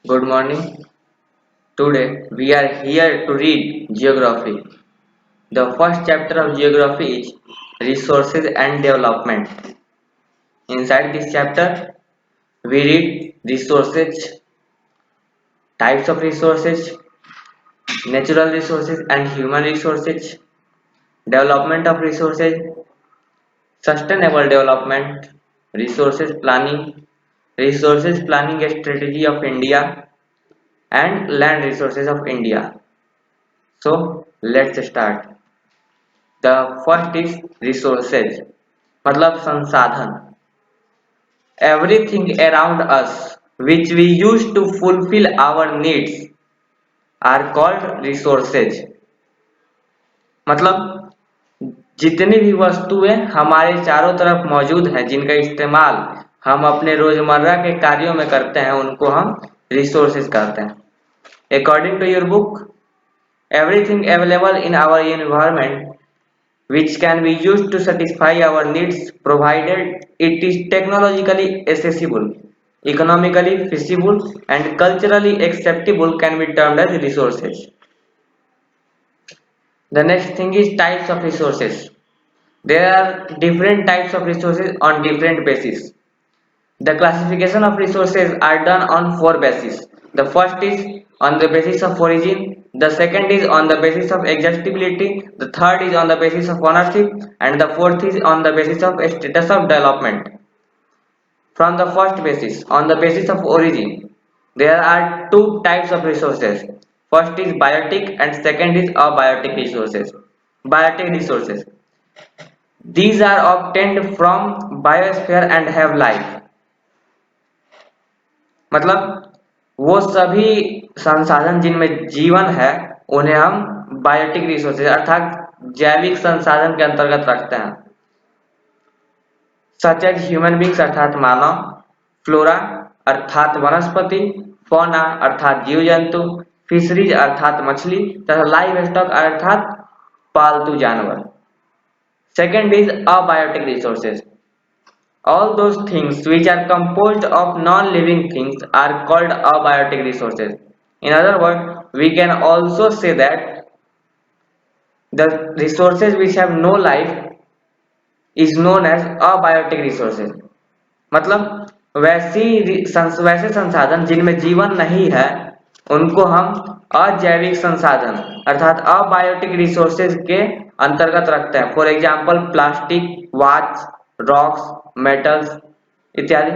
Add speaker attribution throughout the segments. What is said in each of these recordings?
Speaker 1: Good morning. Today we are here to read geography. The first chapter of geography is resources and development. Inside this chapter, we read resources, types of resources, natural resources and human resources, development of resources, sustainable development, resources planning strategy of India, and land resources of India. So let's start. The first is resources, मतलब संसाधन. Everything around us which we use to fulfill our needs are called resources. मतलब जितनी भी वस्तुएं हमारे चारों तरफ मौजूद हैं जिनका इस्तेमाल हम अपने रोजमर्रा के कार्यों में करते हैं उनको हम रिसोर्सेज कहते हैं. According to your book, everything available in our environment which can be used to satisfy our needs provided it is technologically accessible, economically feasible and culturally acceptable can be termed as resources. The next thing is types of resources. There are different types of resources on different bases. The classification of resources are done on four bases. The first is on the basis of origin, the second is on the basis of exhaustibility, the third is on the basis of ownership, and the fourth is on the basis of status of development. From the first basis, on the basis of origin, there are two types of resources. First is biotic and second is abiotic resources. Biotic resources. These are obtained from biosphere and have life. मतलब वो सभी संसाधन जिनमें जीवन है उन्हें हम biotic resources अर्थात जैविक संसाधन के अंतर्गत रखते हैं. सच एज ह्यूमन बींग्स अर्थात मानव, फ्लोरा अर्थात वनस्पति, फौना अर्थात जीव जंतु, फिशरीज अर्थात मछली तथा लाइव स्टॉक अर्थात पालतू जानवर. Second is abiotic resources. All those things which are composed of non-living things are called abiotic resources. In other words, we can also say that the resources which have no life is known as abiotic resources. मतलब वैसे संसाधन जिनमें जीवन नहीं है उनको हम अजैविक संसाधन अर्थात अबायोटिक रिसोर्सेज के अंतर्गत रखते हैं. For example plastic, watch, rocks, metals इत्यादि.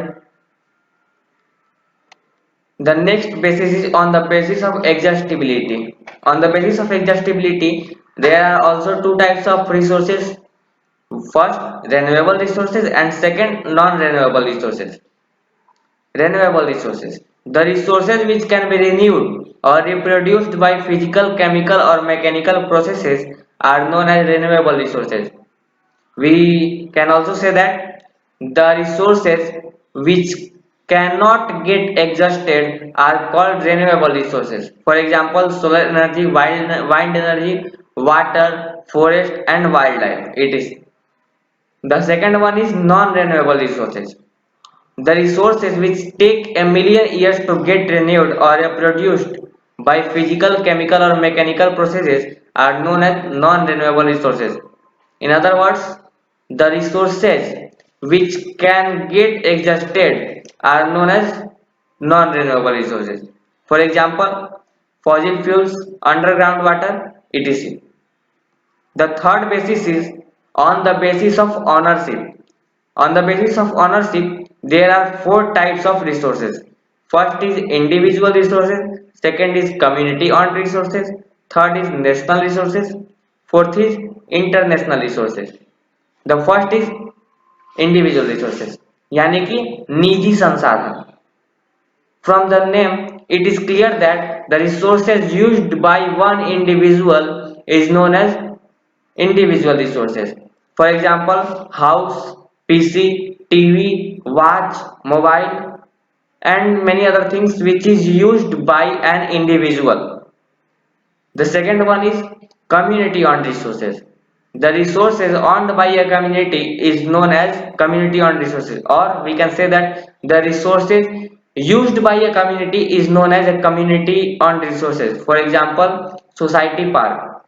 Speaker 1: The next basis is on the basis of exhaustibility. On the basis of exhaustibility, there are also two types of resources. First, renewable resources and second, non-renewable resources. Renewable resources. The resources which can be renewed or reproduced by physical, chemical or mechanical processes are known as renewable resources. We can also say that the resources which cannot get exhausted are called renewable resources. For example, solar energy, wind energy, water, forest and wildlife. It is. The second one is non-renewable resources. The resources which take a million years to get renewed or reproduced by physical, chemical or mechanical processes are known as non-renewable resources. In other words, the resources which can get exhausted are known as non-renewable resources. For example, fossil fuels, underground water, etc. The third basis is on the basis of ownership. On the basis of ownership, there are four types of resources. First is individual resources, second is community owned resources, third is national resources, fourth is international resources. The first is individual resources यानी कि निजी संसाधन. From the name, it is clear that the resources used by one individual is known as individual resources. For example, house, PC, TV, watch, mobile, and many other things which is used by an individual. The second one is community owned resources. The resources owned by a community is known as community owned resources, or we can say that the resources used by a community is known as a community owned resources. For example, society park.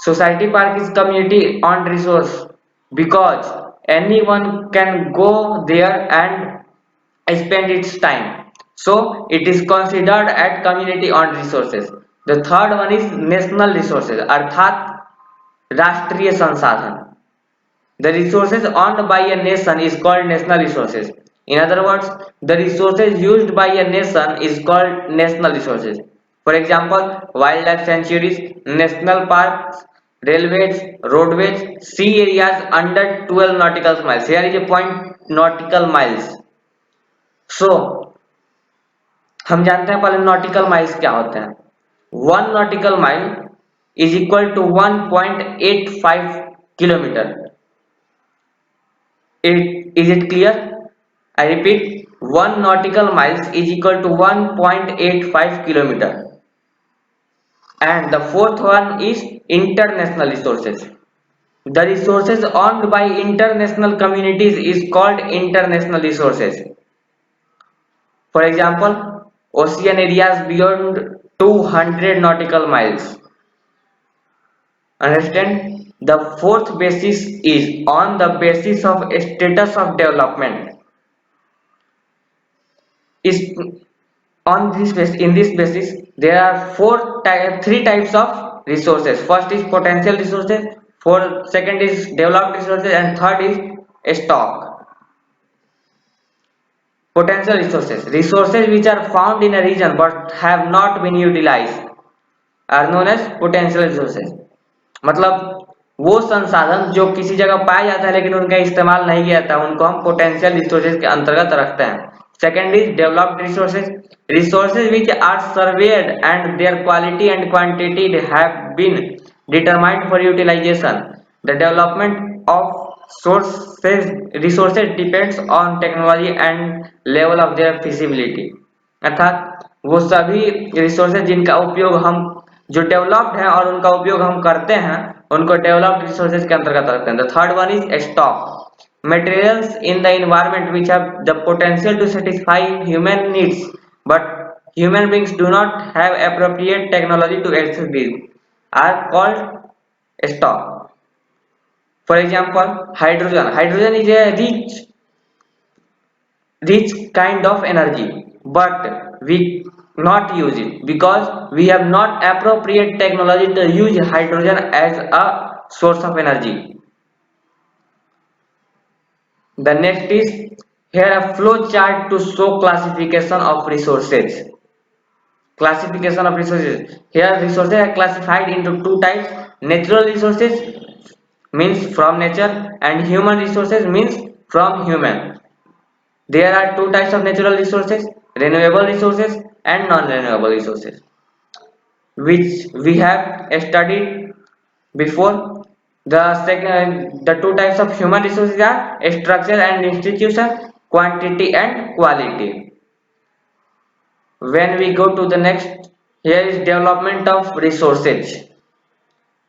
Speaker 1: Society park is community owned resource because anyone can go there and spend its time, so it is considered at community owned resources. The third one is national resources अर्थात राष्ट्रीय संसाधन. The resources owned by a nation is called national resources. In other words, the resources used by a nation is called national resources. For example, wildlife sanctuaries, national parks, railways, roadways, sea areas under 12 nautical miles. Here is a point, nautical miles. So, हम जानते हैं पहले nautical miles क्या होते हैं. 1 nautical mile is equal to 1.85 kilometer. Is it clear? I repeat, 1 nautical miles is equal to 1.85 kilometer. And the fourth one is international resources. The resources owned by international communities is called international resources. For example, ocean areas beyond 200 nautical miles. Understand? The fourth basis is on the basis of status of development. Is on this basis, in this basis there are three types of resources. First is potential resources, second is developed resources, and third is stock. Potential resources which are found in a region but have not been utilized are known as potential resources. मतलब वो संसाधन जो किसी जगह पाया जाता है लेकिन उनका इस्तेमाल नहीं किया जाता, उनको हम पोटेंशियल रिसोर्सेज के अंतर्गत रखते हैं. Second is developed resources which are surveyed and their quality and quantity have been determined for utilization. The development of resources depends on technology and level of their feasibility. अर्थात वो सभी resources जिनका उपयोग हम जो डेवलप्ड है और उनका उपयोग हम करते हैं उनको डेवलप्ड रिसोर्सेज के अंतर्गत रखते हैं. The third one is stock, materials in the environment which have the potential to satisfy human needs but human beings do not have appropriate technology to access these are called stock. For example, hydrogen is a rich kind of energy but we not use it because we have not appropriate technology to use hydrogen as a source of energy. The next is here a flow chart to show classification of resources. Classification of resources. Here resources are classified into two types: natural resources means from nature and human resources means from human. There are two types of natural resources: renewable resources and non-renewable resources, which we have studied before. The two types of human resources are structure and institution, quantity and quality. When we go to the next, here is development of resources.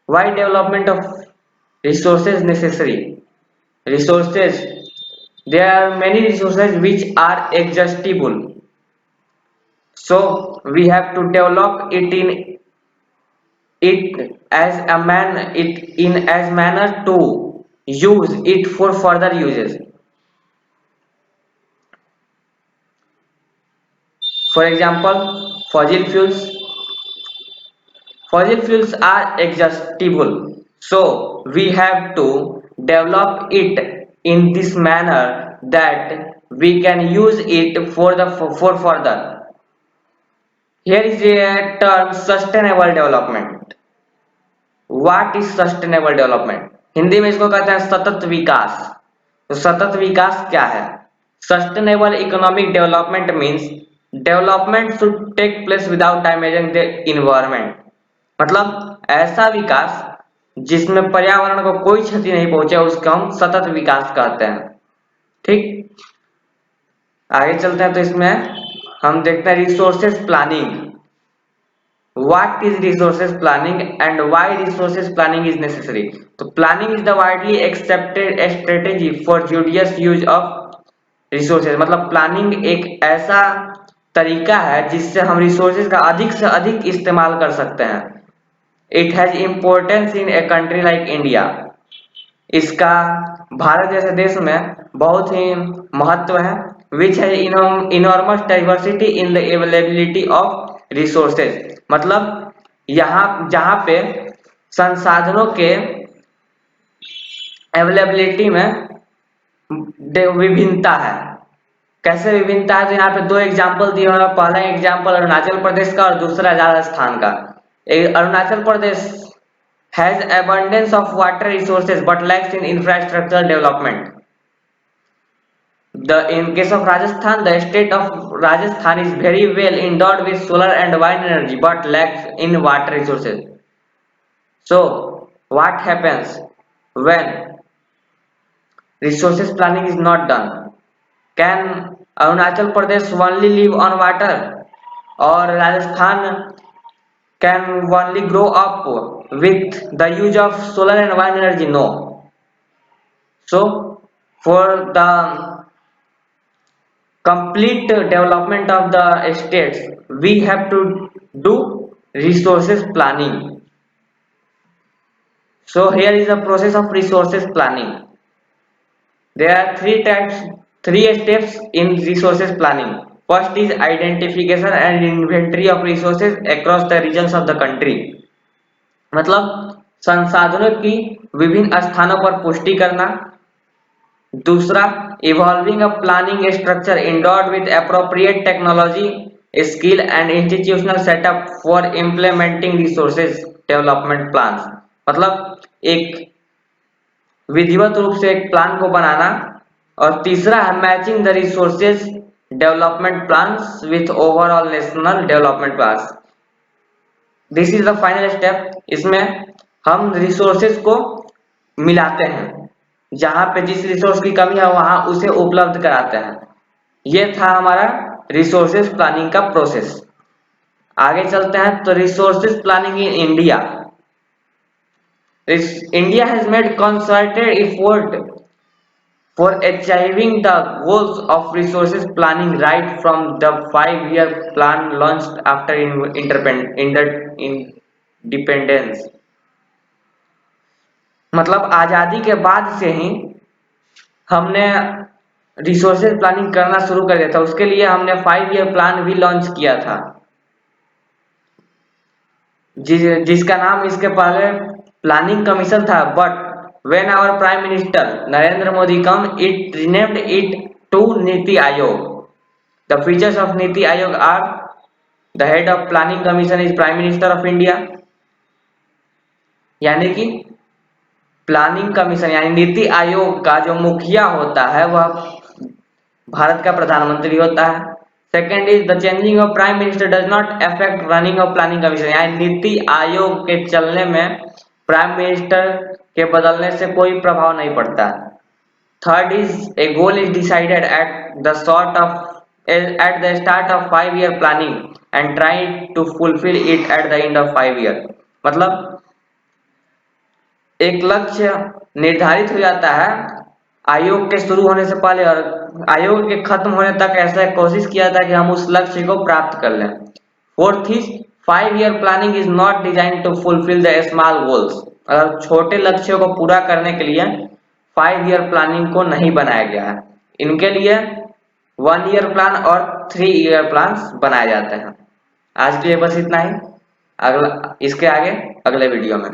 Speaker 1: Why development of resources necessary? Resources, there are many resources which are exhaustible, so we have to develop it as a manner to use it for further uses. For example, fossil fuels are exhaustible, so we have to develop it in this manner that we can use it for further. Here is a term sustainable development. What is sustainable development? Hindi में इसको कहते हैं सतत विकास. तो सतत विकास क्या है? Sustainable economic development means development should take place without damaging the environment. मतलब ऐसा विकास जिसमें पर्यावरण को कोई क्षति नहीं पहुंचे उसको हम सतत विकास कहते हैं. ठीक, आगे चलते हैं. तो इसमें हम देखते हैं resources planning. What is resources planning and why resources planning is necessary? So planning is the widely accepted strategy for judicious use of resources. मतलब planning एक ऐसा तरीका है जिससे हम रिसोर्सेज का अधिक से अधिक इस्तेमाल कर सकते हैं। It has importance in a country like India. इसका भारत जैसे देश में बहुत ही महत्व है। विच है enormous diversity in the availability of resources, मतलब यहाँ जहाँ पे संसाधनों के अवेलेबिलिटी में विभिन्नता है। कैसे विभिन्नता है, तो यहाँ पे दो एग्जाम्पल दिए हुए हैं। पहला एग्जाम्पल अरुणाचल प्रदेश का और दूसरा राजस्थान का। Arunachal Pradesh has abundance of water resources but lacks in infrastructural development. In case of Rajasthan, the state of Rajasthan is very well endowed with solar and wind energy but lacks in water resources. So, what happens when resources planning is not done? Can Arunachal Pradesh only live on water, or Rajasthan can only grow up with the use of solar and wind energy? No. So for the complete development of the states, we have to do resources planning. So here is the process of resources planning. There are three steps in resources planning. First is identification and inventory of resources across the regions of the country. मतलब संसाधनों की विभिन्न स्थानों पर पुष्टि करना। दूसरा, evolving a planning structure endowed with appropriate technology, skill and institutional setup for implementing resources development plans, मतलब एक विधिवत रूप से एक प्लान को बनाना। और तीसरा है matching the resources development plans with overall national development plans. This is the final step. इसमें हम रिसोर्सेज को मिलाते हैं, जहां पे जिस रिसोर्स की कमी है वहां उसे उपलब्ध कराते हैं। यह था हमारा रिसोर्सेज प्लानिंग का प्रोसेस। आगे चलते हैं तो resources planning in India. India has made concerted effort for achieving the goals of resources planning right from the 5-year plan launched after independence। मतलब आजादी के बाद से ही हमने रिसोर्सेज प्लानिंग करना शुरू कर दिया था। उसके लिए हमने 5-year प्लान भी लॉन्च किया था, जिसका नाम इसके पहले प्लानिंग कमीशन था। But when our prime minister Narendra Modi come, it renamed it to Niti Aayog. The features of Niti Aayog are: the head of planning commission is Prime Minister of India, यानी कि planning commission यानी नीति आयोग का जो मुखिया होता है वह भारत का प्रधानमंत्री होता है। Second is the changing of prime minister does not affect running of planning commission, यानी नीति आयोग के चलने में प्राइम मिनिस्टर के बदलने से कोई प्रभाव नहीं पड़ता। Third is a goal is decided at the start of 5-year planning and try to fulfil it at the end of 5 year। मतलब एक लक्ष्य निर्धारित हो जाता है आयोग के शुरू होने से पहले, और आयोग के खत्म होने तक ऐसा कोशिश किया था कि हम उस लक्ष्य को प्राप्त कर लें। Fourth is 5-year planning is not design to fulfil the small goals. अगर छोटे लक्ष्यों को पूरा करने के लिए 5-year प्लानिंग को नहीं बनाया गया है। इनके लिए 1-year प्लान और 3-year प्लान बनाए जाते हैं। आज के लिए बस इतना ही। अगला इसके आगे अगले वीडियो में।